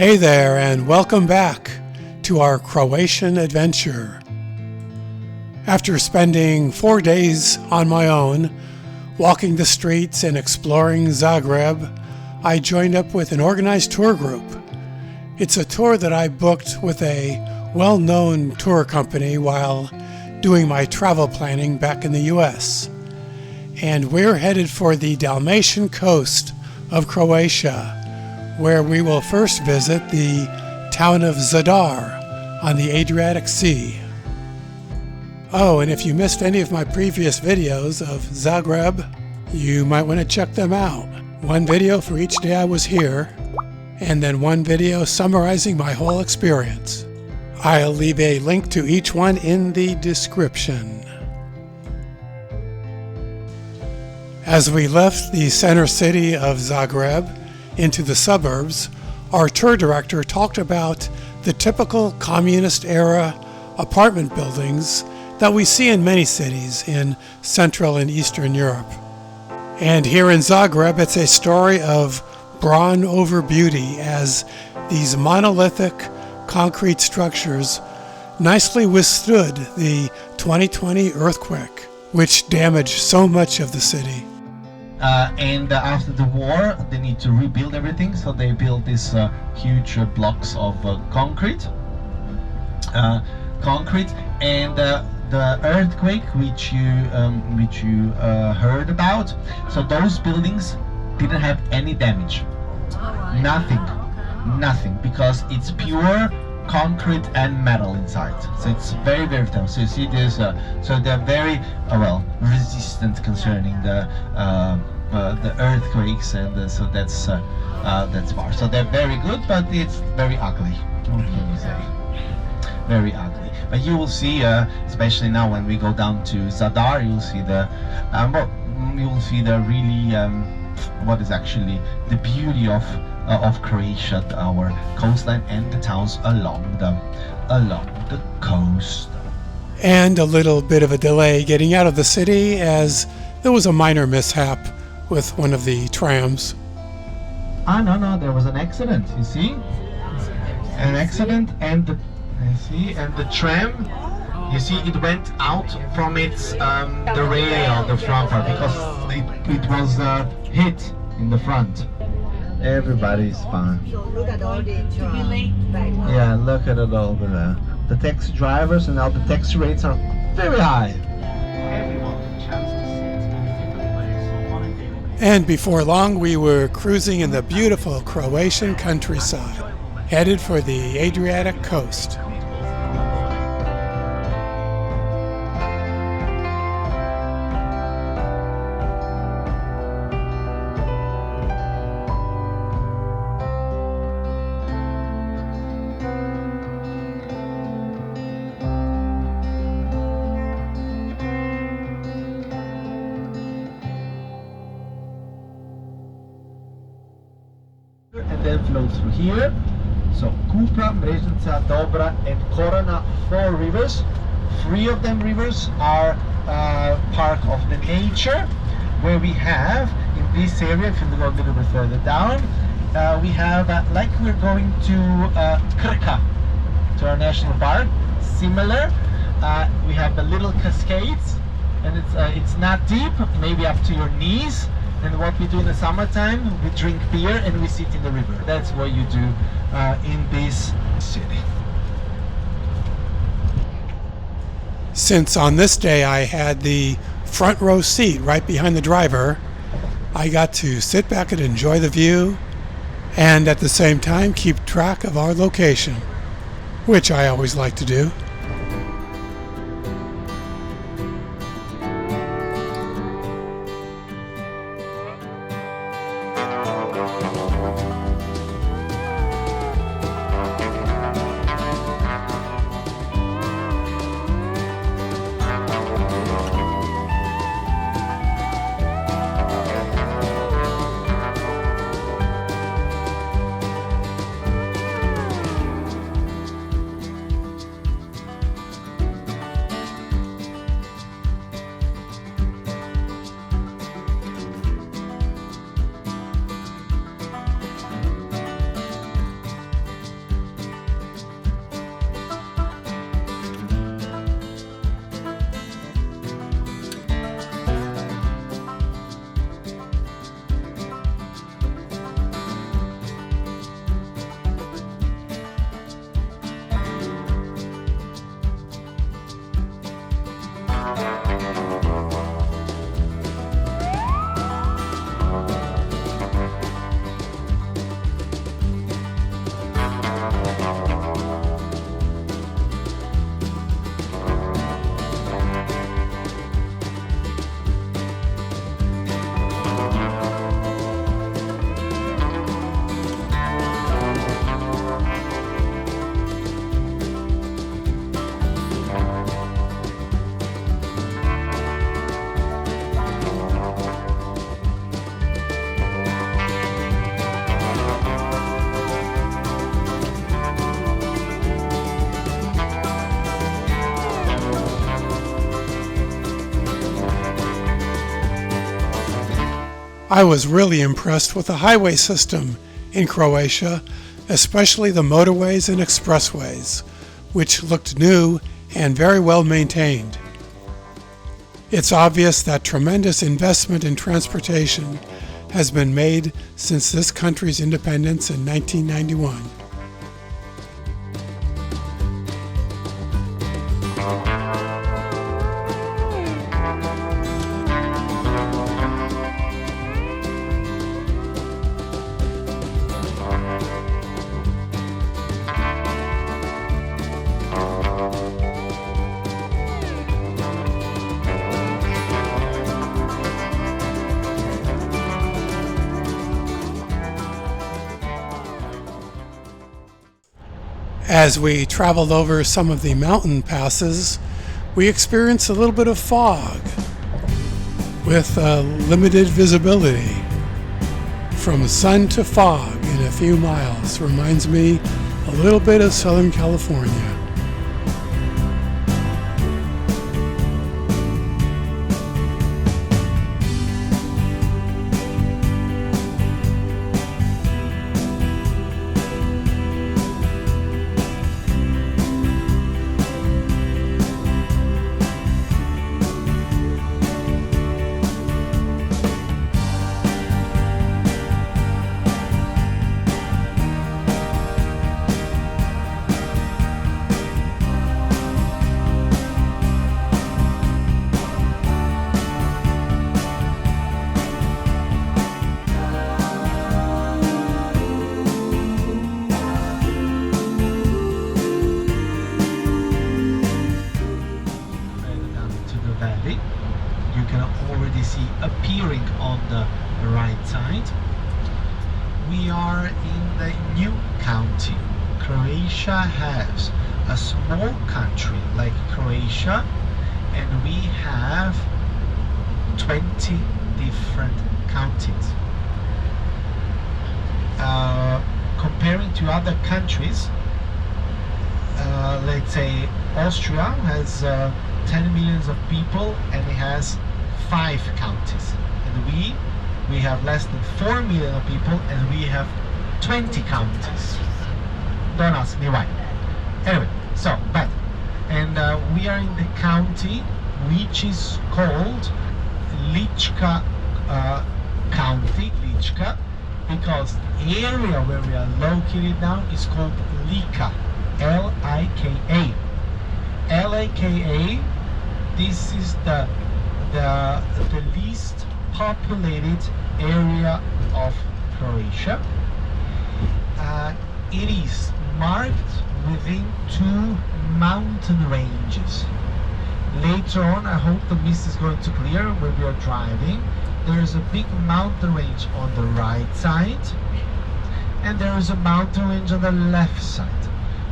Hey there, and welcome back to our Croatian adventure. After spending 4 days on my own, walking the streets and exploring Zagreb, I joined up with an organized tour group. It's a tour that I booked with a well-known tour company while doing my travel planning back in the US. And we're headed for the Dalmation Coast of Croatia, where we will first visit the town of Zadar on the Adriatic Sea. Oh, and if you missed any of my previous videos of Zagreb, you might want to check them out. One video for each day I was here, and then one video summarizing my whole experience. I'll leave a link to each one in the description. As we left the center city of Zagreb into the suburbs, our tour director talked about the typical communist-era apartment buildings that we see in many cities in Central and Eastern Europe. And here in Zagreb, it's a story of brawn over beauty, as these monolithic concrete structures nicely withstood the 2020 earthquake, which damaged so much of the city. And after the war, they need to rebuild everything, so they built these huge blocks of concrete. And the earthquake, which you heard about. So those buildings didn't have any damage, nothing, because it's pure concrete and metal inside. So it's very, very tough. So you see this. So they're very resistant concerning the earthquakes, and so that's far. So they're very good, but it's very ugly. What can you say? Very ugly. But you will see, especially now when we go down to Zadar, you will see the really what is actually the beauty of Croatia, our coastline and the towns along the coast. And a little bit of a delay getting out of the city, as there was a minor mishap with one of the trams. No, there was an accident, you see? An accident, and the tram, you see, it went out from its the rail, the front part, because it was hit in the front. Everybody's fine. Look at all the Yeah, look at it all there. The taxi drivers, and now the taxi rates are very high. And before long, we were cruising in the beautiful Croatian countryside, headed for the Adriatic coast. And then flow through here. So Kupa, Mrežnica, Dobra and Korana, 4 rivers. 3 of them rivers are part of the nature, where we have in this area, if you go a little bit further down, we have like we're going to Krka, to our national park. Similar, we have the little cascades, and it's not deep, maybe up to your knees. And what we do in the summertime, we drink beer and we sit in the river. That's what you do in this city. Since on this day I had the front row seat right behind the driver, I got to sit back and enjoy the view, and at the same time keep track of our location, which I always like to do. I was really impressed with the highway system in Croatia, especially the motorways and expressways, which looked new and very well maintained. It's obvious that tremendous investment in transportation has been made since this country's independence in 1991. As we traveled over some of the mountain passes, we experienced a little bit of fog with limited visibility. From sun to fog in a few miles reminds me a little bit of Southern California. Appearing on the right side, we are in the new county. Croatia has a small country like Croatia, and we have 20 different counties. Comparing to other countries, let's say Austria has 10 million of people and it has 5 counties, and we have less than 4 million of people and we have 20 counties. Don't ask me why. Anyway, so we are in the county which is called Lička County, Lička, because the area where we are located now is called Lika, L-I-K-A. L-I-K-A, this is the least populated area of Croatia. It is marked within 2 mountain ranges. Later on, I hope the mist is going to clear when we are driving. There is a big mountain range on the right side, and there is a mountain range on the left side.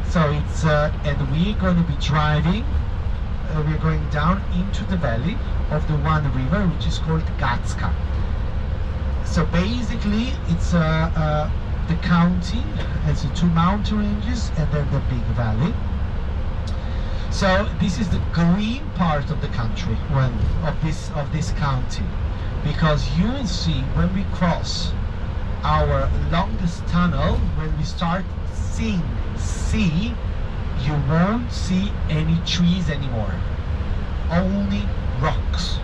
So it's and we're going to be driving. We're going down into the valley of the one river, which is called Gatska. So basically, it's the county has 2 mountain ranges and then the big valley. So this is the green part of the country, of this county, because you will see when we cross our longest tunnel, when we start seeing sea, you won't see any trees anymore, only rocks.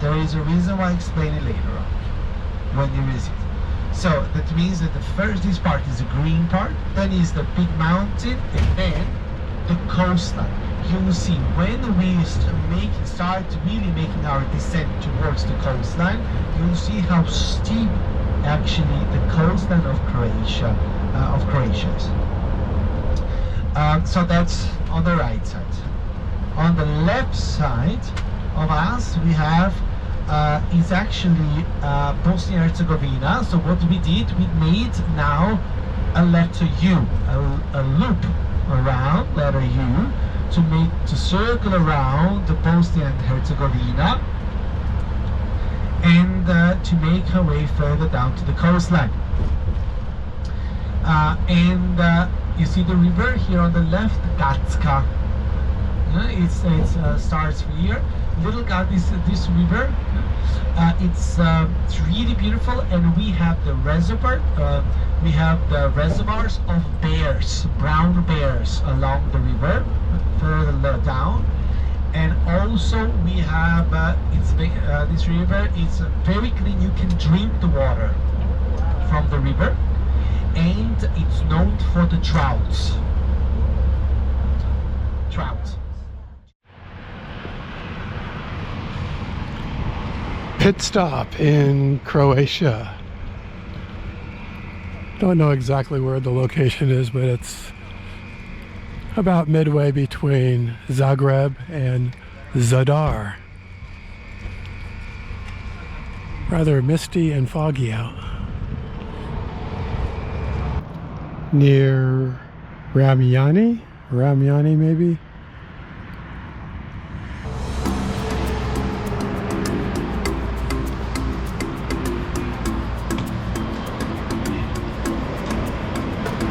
There is a reason why I explain it later on when you visit. So that means that this part is the green part, then is the big mountain, and then the coastline. you'll see when we start really making our descent towards the coastline, you'll see how steep actually the coastline of Croatia is. So that's on the right side. On the left side of us, we have is actually Bosnia and Herzegovina. So what we did, we made now a letter U, a loop around letter U to circle around the Bosnia and Herzegovina and to make our way further down to the coastline. You see the river here on the left, Gatska. It starts here. Little Gat is this river. It's really beautiful, and we have the reservoir. We have the reservoirs of bears, brown bears, along the river, further down. And also we have this river is very clean. You can drink the water from the river, and it's known for the trouts. Pit stop in Croatia. Don't know exactly where the location is, but it's about midway between Zagreb and Zadar. Rather misty and foggy out. Near Ramiani maybe?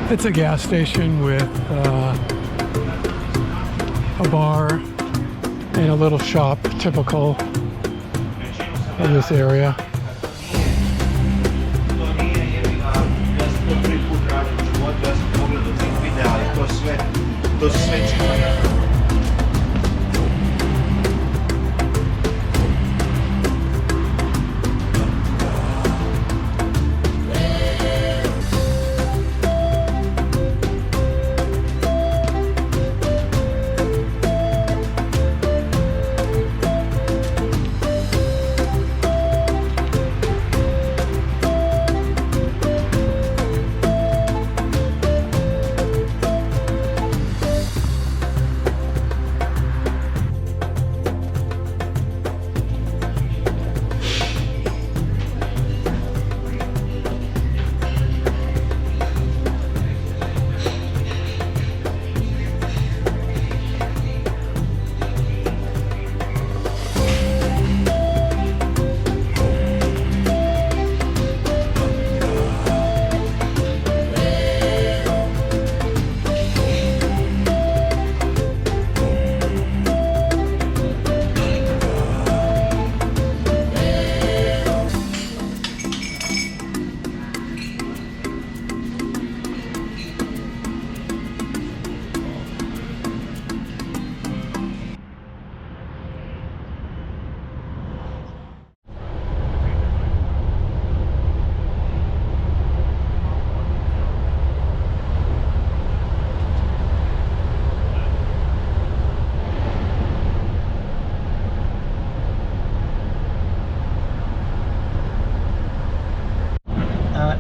It's a gas station with a bar and a little shop, typical of this area.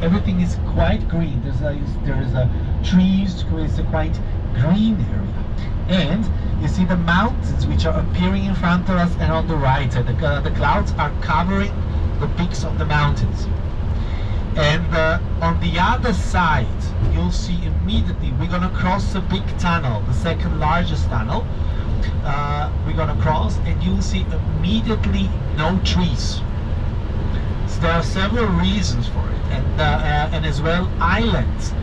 Everything is quite green. There is a trees. It's a quite green area, and you see the mountains which are appearing in front of us, and on the right side the clouds are covering the peaks of the mountains. And on the other side, you'll see immediately we're gonna cross a big tunnel, the second largest tunnel. We're gonna cross, and you'll see immediately no trees. So there are several reasons for it, and as well islands.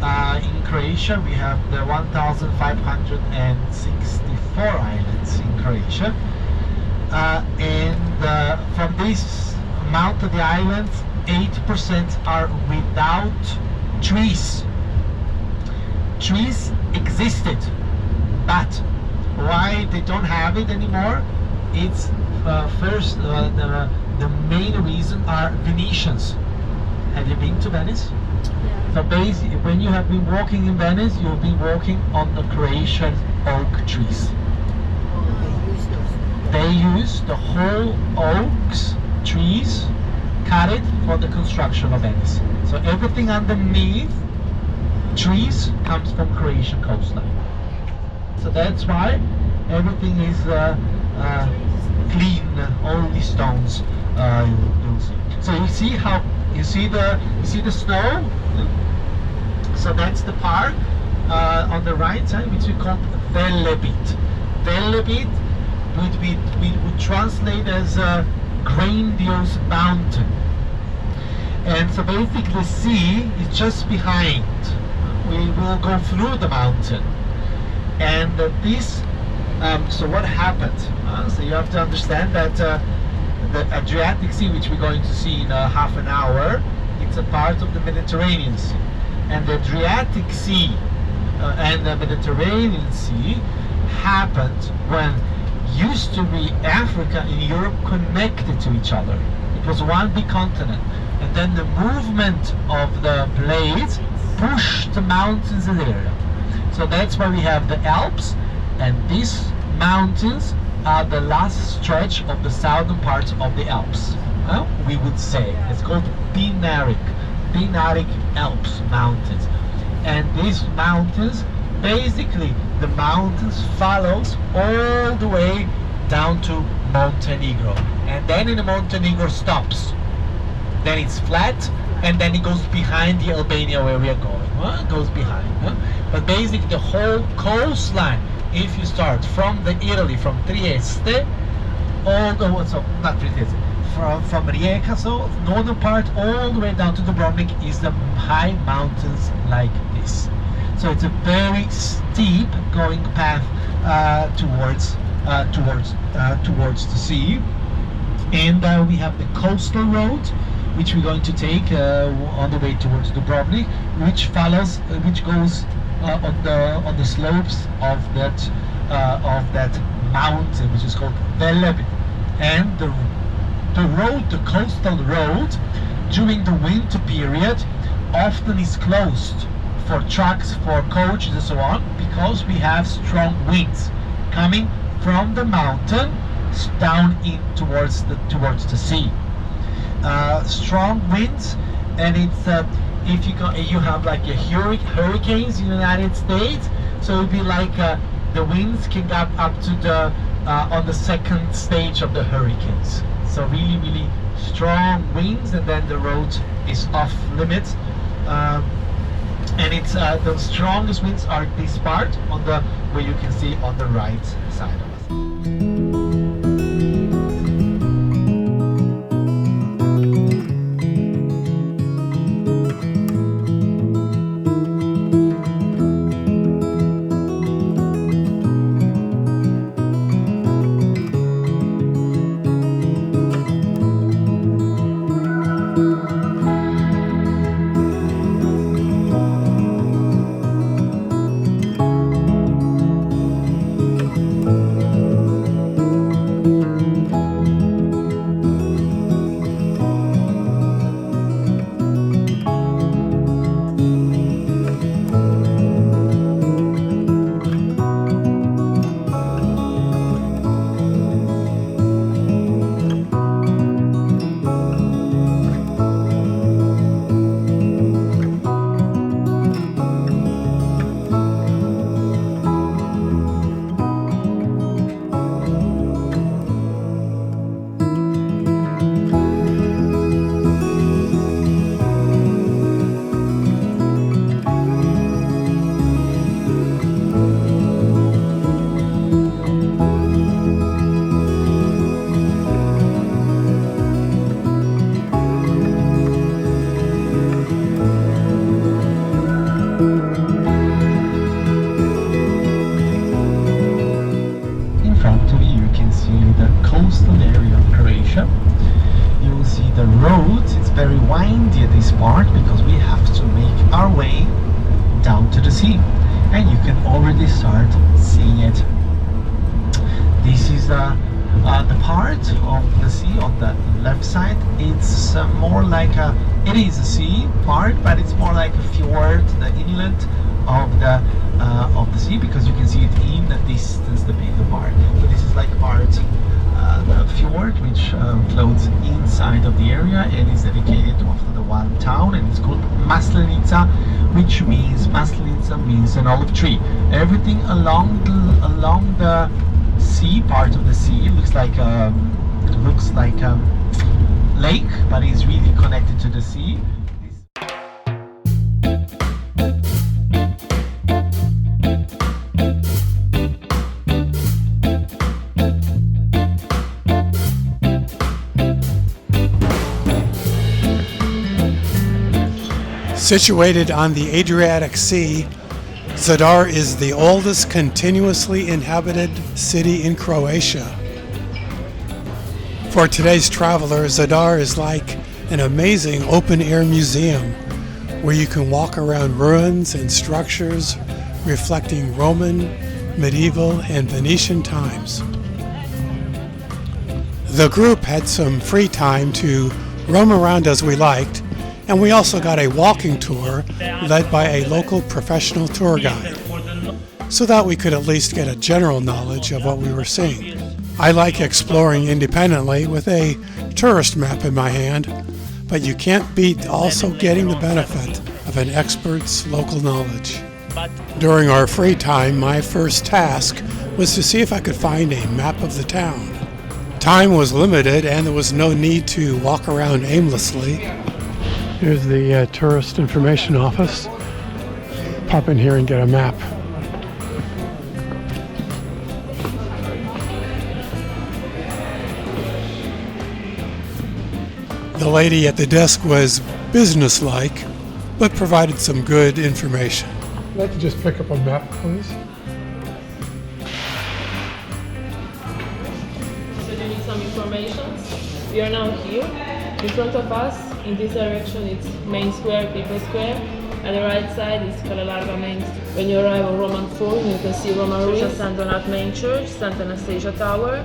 In Croatia we have the 1,564 islands in Croatia, and from this amount of the islands, 8% are without trees. Trees existed, but why they don't have it anymore? It's first the main reason are Venetians. Have you been to Venice? So basically, when you have been walking in Venice, you've been walking on the Croatian oak trees. They use the whole oaks trees cut it for the construction of Venice. So everything underneath trees comes from Croatian coastline. So that's why everything is clean. All these stones you'll see. So you see the snow. So that's the park on the right side, which we call Velebit. Velebit would translate as a grandiose mountain. And so basically the sea is just behind. We will go through the mountain. And so what happened? So you have to understand that the Adriatic Sea, which we're going to see in half an hour, it's a part of the Mediterranean Sea. And the Adriatic Sea and the Mediterranean Sea happened when used to be Africa and Europe connected to each other. It was one big continent. And then the movement of the plates pushed the mountains in the area. So that's why we have the Alps, and these mountains are the last stretch of the southern part of the Alps. We would say it's called Dinaric Alps mountains. And these mountains, basically the mountains follows all the way down to Montenegro, and then in Montenegro stops. Then it's flat, and then it goes behind the Albania where we are going. It goes behind. But basically the whole coastline, if you start from the Italy, from Trieste, all the way, so not Trieste, from Rijeka, so northern part all the way down to Dubrovnik is the high mountains like this. So it's a very steep going path towards the sea. And we have the coastal road, which we're going to take on the way towards Dubrovnik, which goes on the slopes of that mountain, which is called Velebit. And the coastal road during the winter period often is closed for trucks, for coaches and so on, because we have strong winds coming from the mountain down in towards the sea. Strong winds, and it's if you have like a hurricanes in the United States, so it'll be like the winds can get up to the on the second stage of the hurricanes. So really strong winds, and then the road is off limits. And it's the strongest winds are this part on the where you can see on the right side of us. Very windy at this part because we have to make our way down to the sea, and you can already start seeing it. This is the part of the sea on the left side. It's more like a It is a sea part, but it's more like a fjord, the inlet of the sea, because you can see it in the distance, the bigger part. So this is like part the fjord, which floats inside of the area and is dedicated to the one town, and it's called Maslenica, which means an olive tree. Everything along the sea, part of the sea, looks like a lake, but is really connected to the sea. Situated on the Adriatic Sea, Zadar is the oldest continuously inhabited city in Croatia. For today's traveler, Zadar is like an amazing open-air museum where you can walk around ruins and structures reflecting Roman, medieval, and Venetian times. The group had some free time to roam around as we liked, and we also got a walking tour led by a local professional tour guide, so that we could at least get a general knowledge of what we were seeing. I like exploring independently with a tourist map in my hand, but you can't beat also getting the benefit of an expert's local knowledge. During our free time, my first task was to see if I could find a map of the town. Time was limited and there was no need to walk around aimlessly. Here's the tourist information office. Pop in here and get a map. The lady at the desk was businesslike, but provided some good information. I'd like to just pick up a map, please. So do you need some information? We are now here. In front of us, in this direction, it's Main Square, People Square. At the right side is Cala Larga Main Street. When you arrive on Roman Forum, you can see Roman ruins, St. Donat Main Church, St. Anastasia Tower.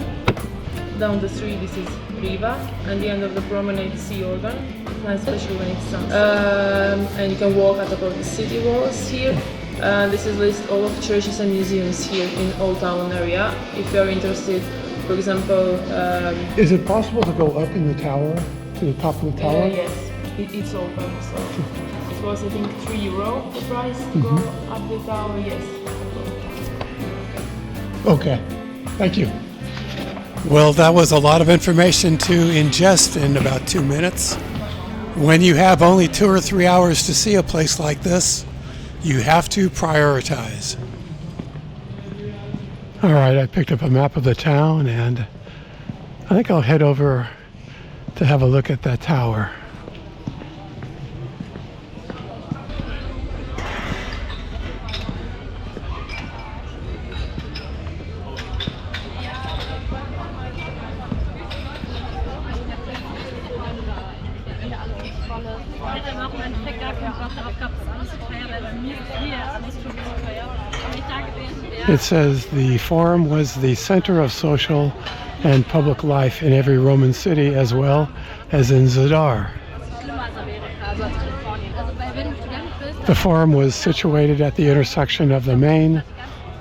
Down the street, this is Riva, and the end of the promenade, Sea Organ, especially when it's sunset. And you can walk at the top of the city walls here. This is list all of churches and museums here in Old Town area. If you're interested, for example... Is it possible to go up in the tower, to the top of the tower? Yes, it's open, so it was I think €3 the price to go up the tower, yes. Okay, thank you. Well, that was a lot of information to ingest in about 2 minutes. When you have only 2 or 3 hours to see a place like this, you have to prioritize. All right, I picked up a map of the town, and I think I'll head over to have a look at that tower. It says the forum was the center of social and public life in every Roman city as well as in Zadar. The forum was situated at the intersection of the main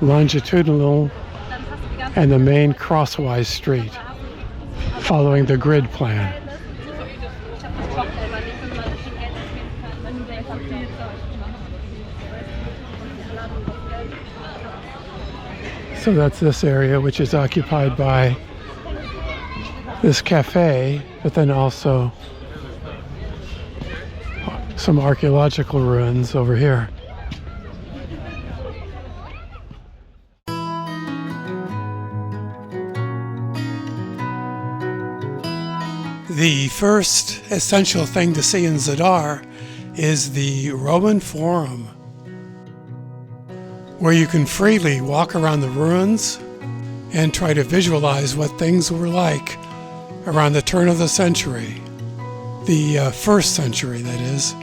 longitudinal and the main crosswise street, following the grid plan. So that's this area, which is occupied by this cafe, but then also some archaeological ruins over here. The first essential thing to see in Zadar is the Roman Forum, where you can freely walk around the ruins and try to visualize what things were like around the turn of the century, the first century, that is.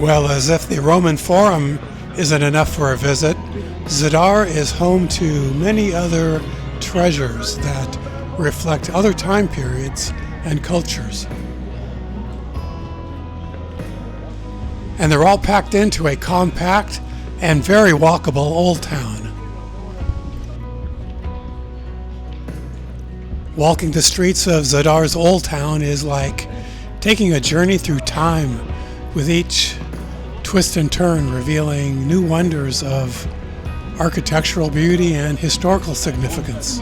Well, as if the Roman Forum isn't enough for a visit, Zadar is home to many other treasures that reflect other time periods and cultures. And they're all packed into a compact and very walkable old town. Walking the streets of Zadar's old town is like taking a journey through time, with each twist and turn revealing new wonders of architectural beauty and historical significance.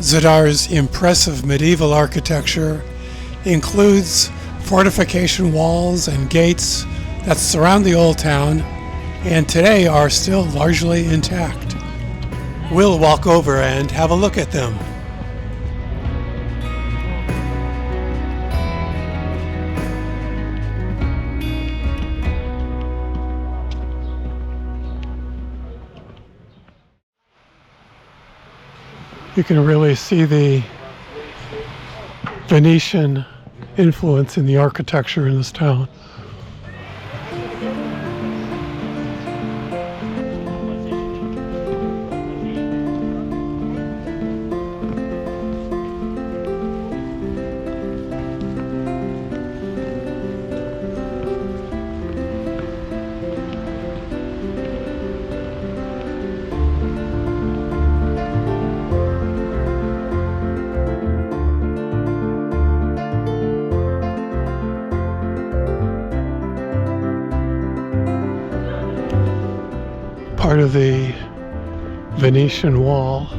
Zadar's impressive medieval architecture includes fortification walls and gates that surround the old town and today are still largely intact. We'll walk over and have a look at them. You can really see the Venetian influence in the architecture in this town. Part of the Venetian wall.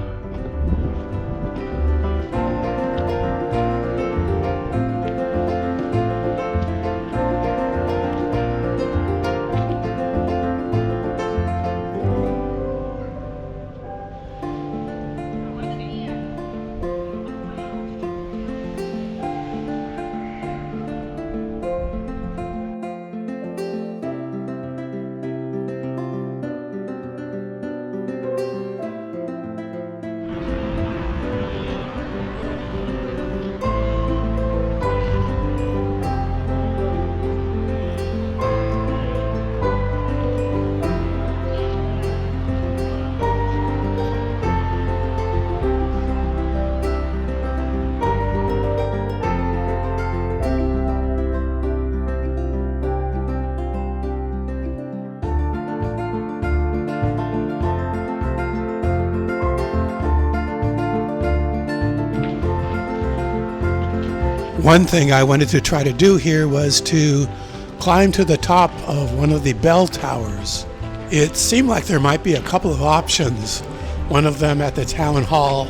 One thing I wanted to try to do here was to climb to the top of one of the bell towers. It seemed like there might be a couple of options, one of them at the town hall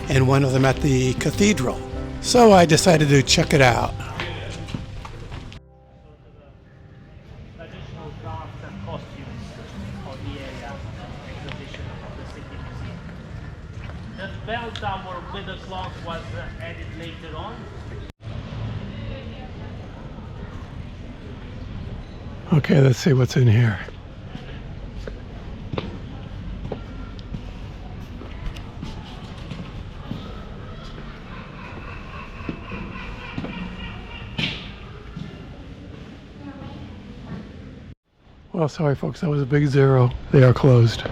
and one of them at the cathedral. So I decided to check it out. Traditional crafts and costumes of the area exhibition of the city museum. The bell tower with the clock was added later on. Okay, let's see what's in here. Well, sorry folks, that was a big zero. They are closed.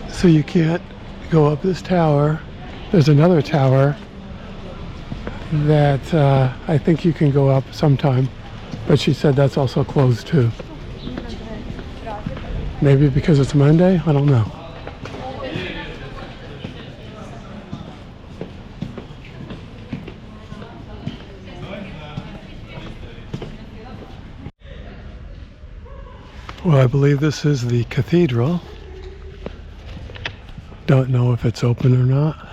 So you can't go up this tower. There's another tower that I think you can go up sometime, but she said that's also closed too. Maybe because it's Monday? I don't know. Well, I believe this is the cathedral. Don't know if it's open or not.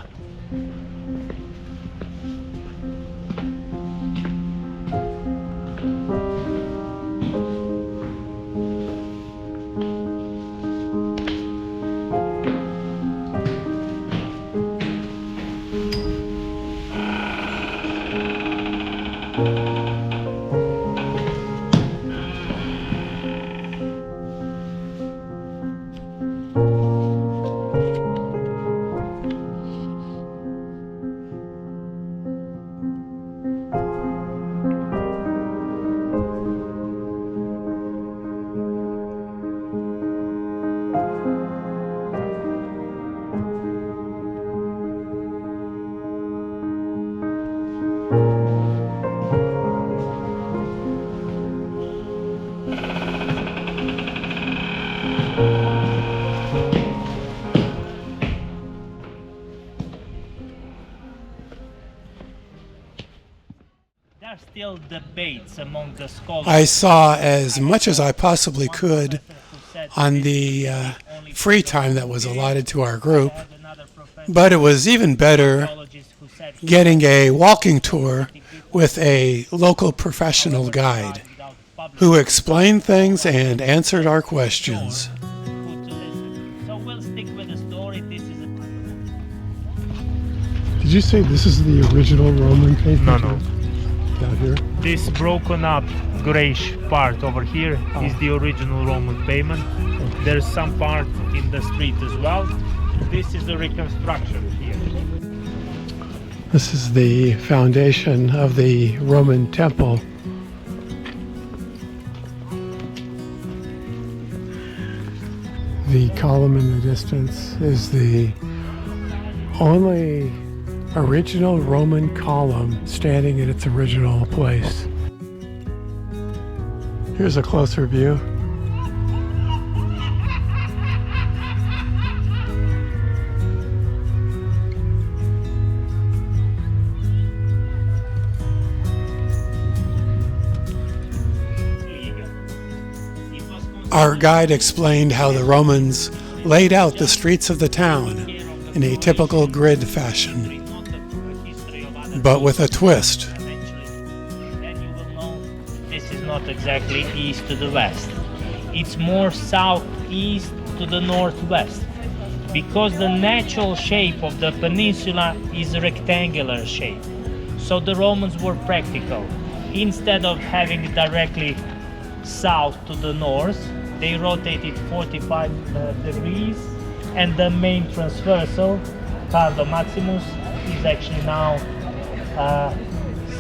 still debates among the scholars. I saw as much as I possibly could on the free time that was allotted to our group, but it was even better getting a walking tour with a local professional guide who explained things and answered our questions. So we'll stick with the story. This is Did you say this is the original Roman pavement? No. Down here? This broken up grayish part over here is the original Roman pavement. There's some part in the street as well. This is the reconstruction here. This is the foundation of the Roman temple. The column in the distance is the only original Roman column standing in its original place. Here's a closer view. Our guide explained how the Romans laid out the streets of the town in a typical grid fashion, but with a twist. Then you will know this is not exactly east to the west. It's more southeast to the northwest, because the natural shape of the peninsula is a rectangular shape. So the Romans were practical. Instead of having it directly south to the north, they rotated 45 degrees, and the main transversal, Cardo Maximus, is actually now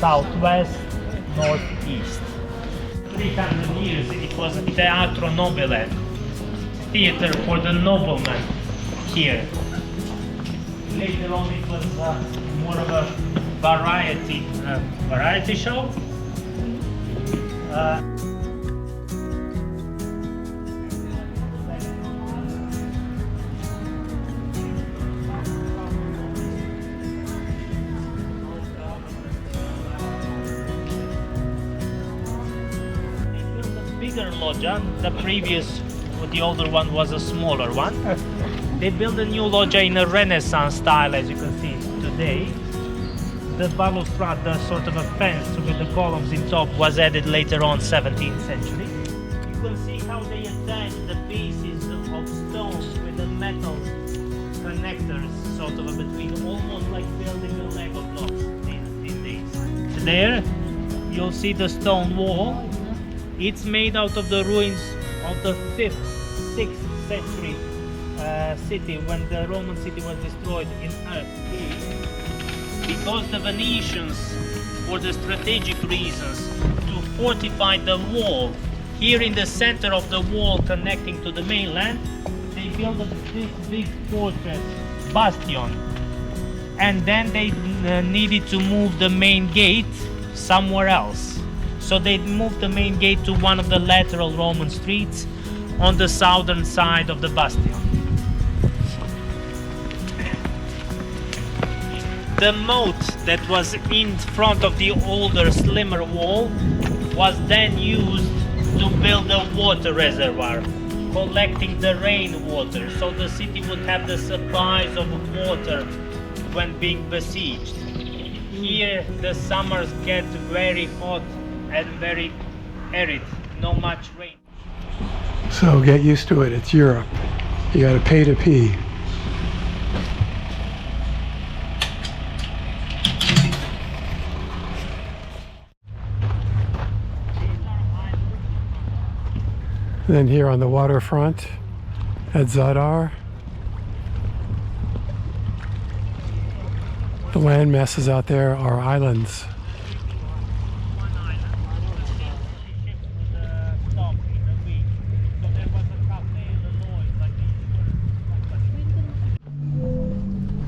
southwest, northeast. 300 years it was a Teatro Nobile, theater for the noblemen here. Later on it was more of a variety show. Loggia. The older one was a smaller one. They built a new loggia in a Renaissance style, as you can see today. The balustrade, the sort of a fence with the columns in top, was added later on 17th century. You can see how they attached the pieces of stone with the metal connectors sort of between, almost like building a Lego blocks these days. There you'll see the stone wall. It's made out of the ruins of the 5th, 6th century city, when the Roman city was destroyed in earth. Because the Venetians, for the strategic reasons, to fortify the wall, here in the center of the wall connecting to the mainland, they built this big fortress, bastion. And then they needed to move the main gate somewhere else. So they moved the main gate to one of the lateral Roman streets on the southern side of the bastion. The moat that was in front of the older, slimmer wall was then used to build a water reservoir, collecting the rainwater, so the city would have the supplies of water when being besieged. Here the summers get very hot and very arid, not much rain. So get used to it, it's Europe. You gotta pay to pee. Then here on the waterfront at Zadar, the land masses out there are islands.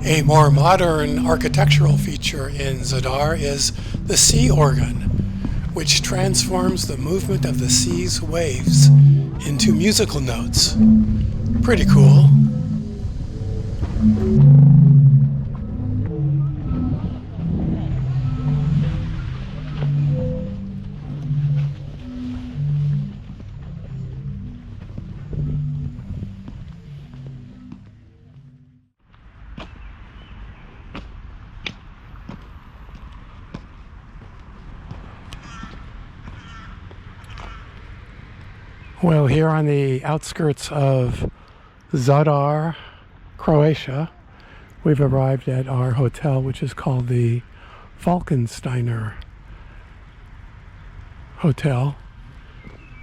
A more modern architectural feature in Zadar is the sea organ, which transforms the movement of the sea's waves into musical notes. Pretty cool. Well, here on the outskirts of Zadar, Croatia, we've arrived at our hotel, which is called the Falkensteiner Hotel,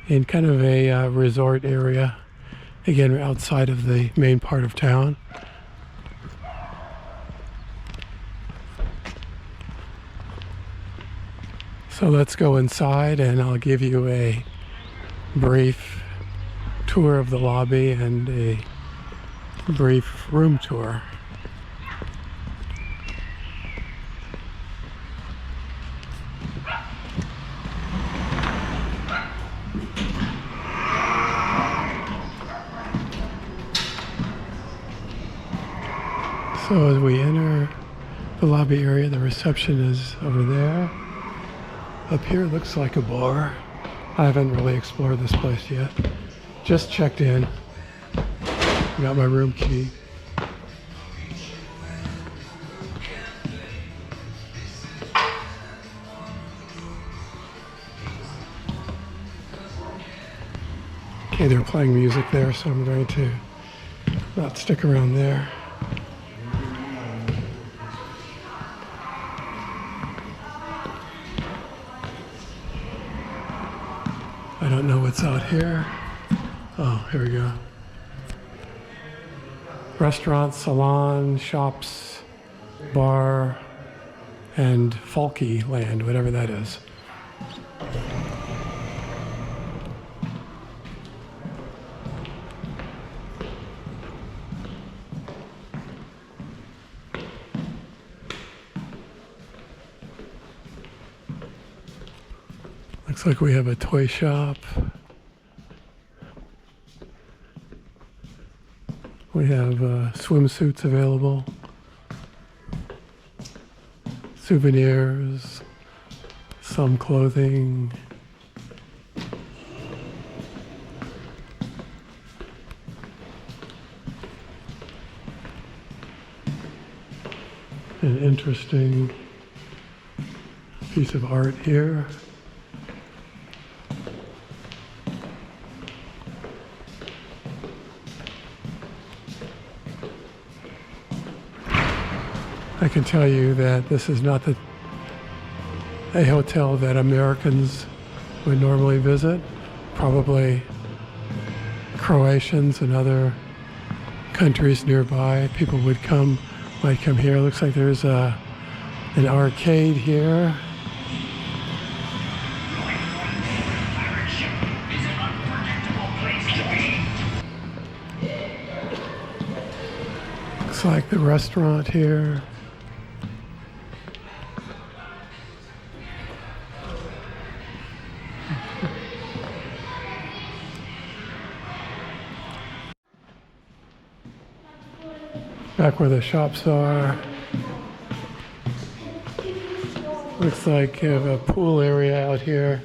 in kind of a resort area, again outside of the main part of town. So let's go inside and I'll give you a brief tour of the lobby and a brief room tour. So as we enter the lobby area, the reception is over there. Up here looks like a bar. I haven't really explored this place yet. Just checked in. Got my room key. Okay, they're playing music there, so I'm going to not stick around there. I don't know what's out here. Oh, here we go. Restaurant, salon, shops, bar, and Folky Land, whatever that is. Looks like we have a toy shop. We have swimsuits available, souvenirs, some clothing. An interesting piece of art here. I can tell you that this is not a hotel that Americans would normally visit. Probably Croatians and other countries nearby, people might come here. Looks like there's an arcade here. Looks like the restaurant here. Back where the shops are. Looks like you have a pool area out here.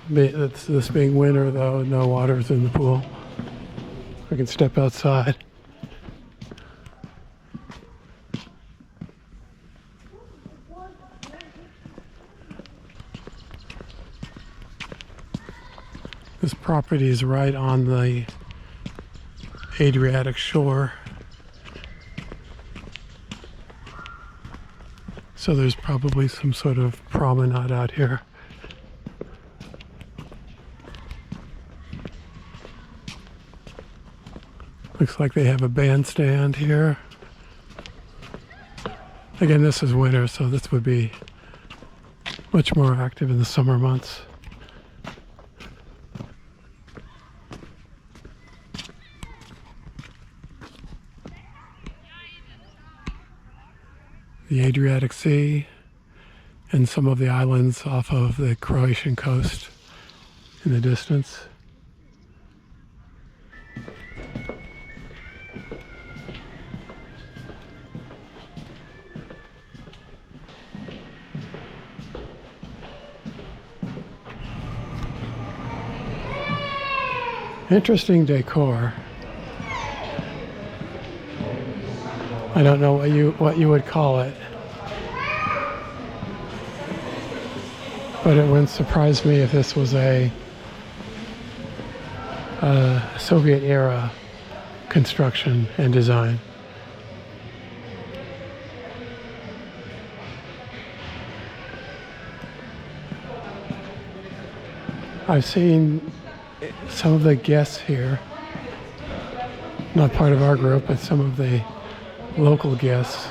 It's this being winter though, no water's in the pool. I can step outside. This property is right on the Adriatic shore. So there's probably some sort of promenade out here. Looks like they have a bandstand here. Again, this is winter, so this would be much more active in the summer months. The Adriatic Sea and some of the islands off of the Croatian coast in the distance. Interesting decor. I don't know what you would call it, but it wouldn't surprise me if this was a Soviet era construction and design. I've seen some of the guests here, not part of our group, but some of the local guests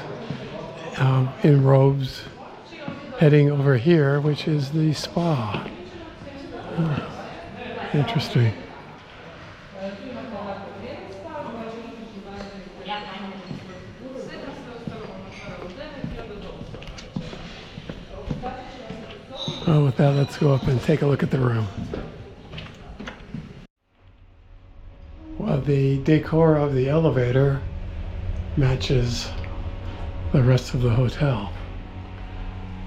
in robes heading over here, which is the spa. Interesting. Well, with that, let's go up and take a look at the room. Well, the decor of the elevator matches the rest of the hotel.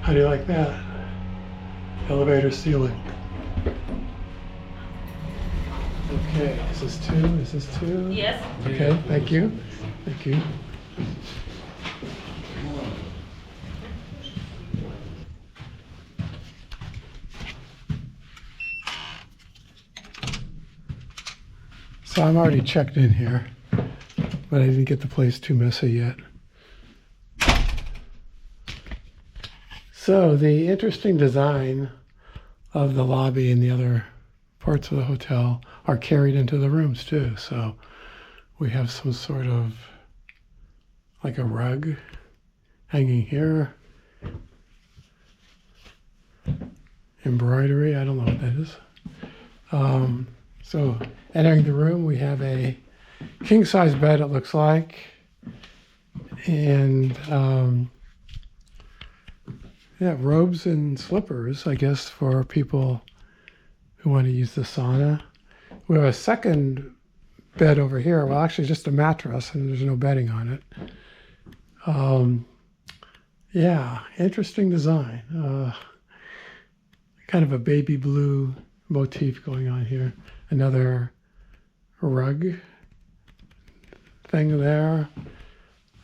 How do you like that? Elevator ceiling. Okay, is this two? Is this two? Yes. Okay, thank you. Thank you. So I'm already checked in here, but I didn't get the place too messy yet. So the interesting design of the lobby and the other parts of the hotel are carried into the rooms too. So we have some sort of like a rug hanging here. Embroidery, I don't know what that is. So entering the room, we have a king-size bed, it looks like. And yeah, robes and slippers, I guess, for people who want to use the sauna. We have a second bed over here. Well, actually just a mattress, and there's no bedding on it. Yeah, interesting design. Kind of a baby blue motif going on here. Another rug thing there.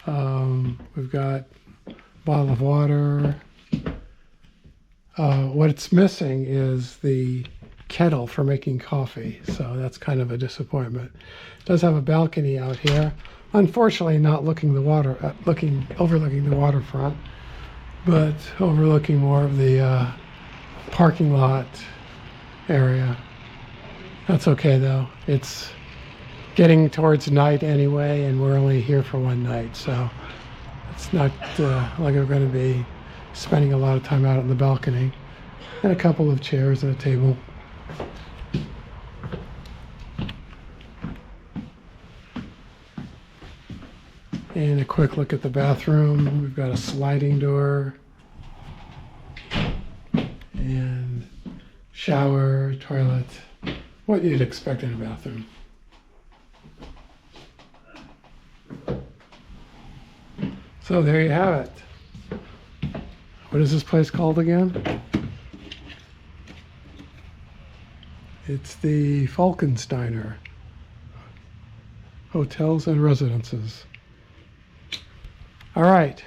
We've got a bottle of water. What's missing is the kettle for making coffee, so that's kind of a disappointment. It does have a balcony out here. Unfortunately, not looking the water, overlooking the waterfront, but overlooking more of the parking lot area. That's okay though. It's getting towards night anyway, and we're only here for one night, so it's not like we're going to be spending a lot of time out on the balcony. And a couple of chairs and a table. And a quick look at the bathroom. We've got a sliding door and shower, toilet, what you'd expect in a bathroom. So there you have it. What is this place called again? It's the Falkensteiner Hotels and Residences. All right.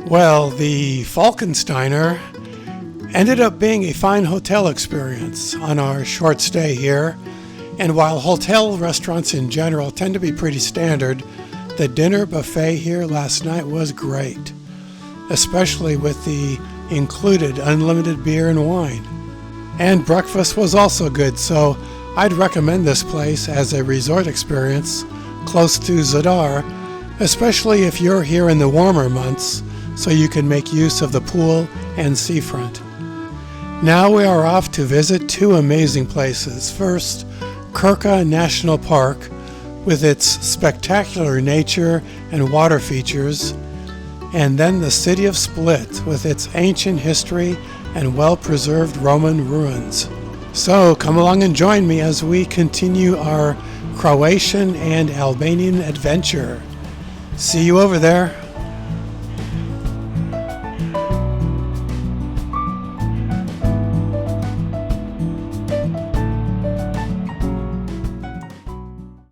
Well, the Falkensteiner ended up being a fine hotel experience on our short stay here. And while hotel restaurants in general tend to be pretty standard, the dinner buffet here last night was great, especially with the included unlimited beer and wine. And breakfast was also good, so I'd recommend this place as a resort experience close to Zadar, especially if you're here in the warmer months, so you can make use of the pool and seafront. Now we are off to visit two amazing places. First, Krka National Park with its spectacular nature and water features, and then the city of Split with its ancient history and well-preserved Roman ruins. So come along and join me as we continue our Croatian and Albanian adventure. See you over there.